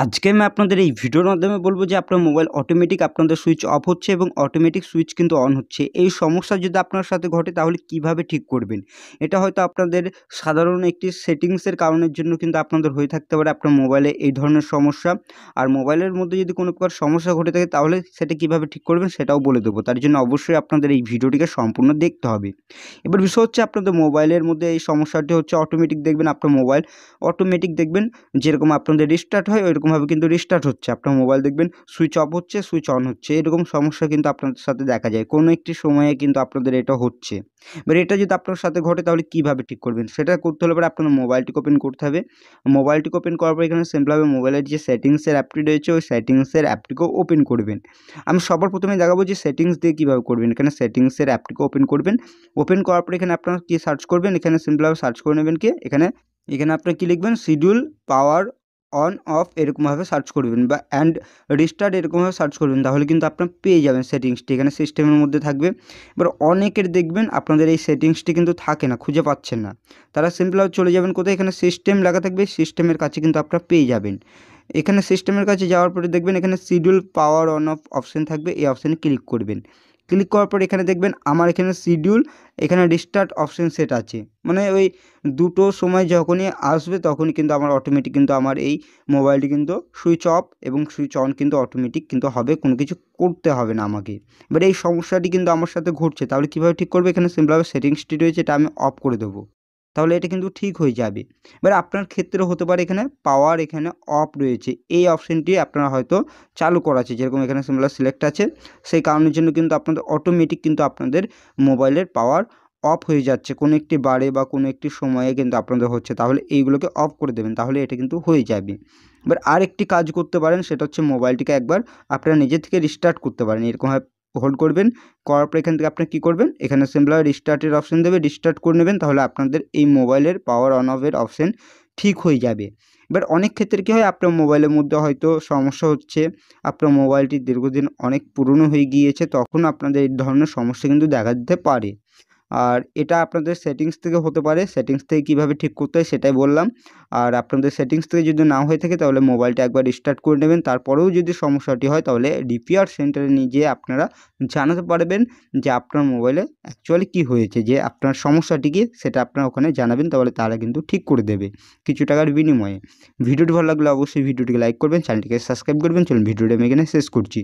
আজকে আমি আপনাদের এই ভিডিওর মাধ্যমে বলবো যে আপনার মোবাইল অটোমেটিক আপনাদের সুইচ অফ হচ্ছে এবং অটোমেটিক সুইচ কিন্তু অন হচ্ছে। এই সমস্যা যদি আপনার সাথে ঘটে তাহলে কিভাবে ঠিক করবেন? এটা হয়তো আপনাদের সাধারণ একটি সেটিংসের কারণের জন্য কিন্তু আপনাদের হয়ে থাকতে পারে আপনার মোবাইলে এই ধরনের সমস্যা। আর মোবাইলের মধ্যে যদি কোনো প্রকার সমস্যা ঘটে থাকে তাহলে সেটা কিভাবে ঠিক করবেন সেটাও বলে দেবো। তার জন্য অবশ্যই আপনাদের এই ভিডিওটিকে সম্পূর্ণ দেখতে হবে। এবার বিষয় হচ্ছে আপনাদের মোবাইলের মধ্যে এই সমস্যাটি হচ্ছে অটোমেটিক দেখবেন আপনার মোবাইল অটোমেটিক দেখবেন যেরকম আপনাদের রিস্টার্ট হয় ওইরকমভাবে কিন্তু রিস্টার্ট হচ্ছে। আপনার মোবাইল দেখবেন সুইচ অফ হচ্ছে, সুইচ অন হচ্ছে। এরকম সমস্যা কিন্তু আপনাদের সাথে দেখা যায়। কোনো একটি সময়ে কিন্তু আপনাদের এটা হচ্ছে। এবার এটা যদি আপনার সাথে ঘটে তাহলে কীভাবে ঠিক করবেন? সেটা করতে হলে পরে আপনার মোবাইলটিকে ওপেন করতে হবে। মোবাইলটিকে ওপেন করার পর এখানে সিম্পলভাবে মোবাইলের যে সেটিংসের অ্যাপটি রয়েছে ওই সেটিংসের অ্যাপটিকেও ওপেন করবেন। আমি সবার প্রথমে দেখাবো যে সেটিংস দিয়ে কীভাবে করবেন। এখানে সেটিংসের অ্যাপটিকে ওপেন করবেন। ওপেন করার পর এখানে আপনারা কী সার্চ করবেন? এখানে সিম্পলভাবে সার্চ করে নেবেন কি এখানে আপনারা কী লিখবেন? শিডিউল পাওয়ার অন অফ এরকমভাবে সার্চ করবেন বা অ্যান্ড রিস্টার্ট এরকমভাবে সার্চ করবেন। তাহলে কিন্তু আপনার পেয়ে যাবেন সেটিংসটি। এখানে সিস্টেমের মধ্যে থাকবে। এবার অনেকের দেখবেন আপনাদের এই সেটিংসটি কিন্তু থাকে না, খুঁজে পাচ্ছেন না। তারা সিম্পলভাবে চলে যাবেন কোথায়? এখানে সিস্টেম লেখা থাকবে, সিস্টেমের কাছে কিন্তু আপনারা পেয়ে যাবেন। এখানে সিস্টেমের কাছে যাওয়ার পরে দেখবেন এখানে schedule power on of option থাকবে, এই অপশানে ক্লিক করবেন। ক্লিক করার পর এখানে দেখবেন আমার এখানে শিডিউল এখানে রিস্টার্ট অপশন সেট আছে। মানে ওই দুটো সময় যখনই আসবে তখনই কিন্তু আমার অটোমেটিক কিন্তু আমার এই মোবাইলটি কিন্তু সুইচ অফ এবং সুইচ অন কিন্তু অটোমেটিক কিন্তু হবে, কোনো কিছু করতে হবে না আমাকে। এবার এই সমস্যাটি কিন্তু আমার সাথে ঘটছে, তাহলে কীভাবে ঠিক করবে? এখানে সিম্পলভাবে সেটিংসটি রয়েছে এটা আমি অফ করে দেবো। তাহলে এটা কিন্তু ঠিক হয়ে যাবে। এবার আপনার ক্ষেত্রে হতে পারে এখানে পাওয়ার এখানে অফ রয়েছে। এই অপশনটি আপনারা হয়তো চালু করা আছে। যেরকম এখানে সিম্পল সিলেক্ট আছে, সেই কারণের জন্য কিন্তু আপনাদের অটোমেটিক কিন্তু আপনাদের মোবাইলের পাওয়ার অফ হয়ে যাচ্ছে। কোনো একটি বারে বা কোনো একটি সময়ে কিন্তু আপনাদের হচ্ছে। তাহলে এইগুলোকে অফ করে দেবেন, তাহলে এটা কিন্তু হয়ে যাবে। এবার আরেকটি কাজ করতে পারেন, সেটা হচ্ছে মোবাইলটিকে একবার আপনারা নিজে থেকে রিস্টার্ট করতে পারেন। এরকমভাবে হোল্ড করবেন, করার পর এখান থেকে আপনি কী করবেন? এখানে সিম্পলভাবে রিস্টার্টের অপশন দেবে, রিস্টার্ট করে নেবেন। তাহলে আপনাদের এই মোবাইলের পাওয়ার অন অফের অপশন ঠিক হয়ে যাবে। এবার অনেক ক্ষেত্রে কী হয়, আপনার মোবাইলের মধ্যে হয়তো সমস্যা হচ্ছে, আপনার মোবাইলটি দীর্ঘদিন অনেক পুরনো হয়ে গিয়েছে, তখন আপনাদের এই ধরনের সমস্যা কিন্তু দেখা দিতে পারে। আর এটা আপনাদের সেটিংস থেকে হতে পারে। সেটিংস থেকে কীভাবে ঠিক করতে হয় সেটাই বললাম। আর আপনাদের সেটিংস থেকে যদি না হয়ে থাকে তাহলে মোবাইলটা একবার রিস্টার্ট করে নেবেন। তারপরেও যদি সমস্যাটি হয় তাহলে রিপেয়ার সেন্টারে নিয়ে যেয়ে আপনারা জানাতে পারবেন যে আপনার মোবাইলে অ্যাকচুয়ালি কী হয়েছে, যে আপনার সমস্যাটি কী সেটা আপনারা ওখানে জানাবেন, তাহলে তারা কিন্তু ঠিক করে দেবে কিছু টাকার বিনিময়ে। ভিডিওটি ভালো লাগলে অবশ্যই ভিডিওটিকে লাইক করবেন, চ্যানেলটিকে সাবস্ক্রাইব করবেন। চলুন ভিডিওটি আমি এখানে শেষ করছি।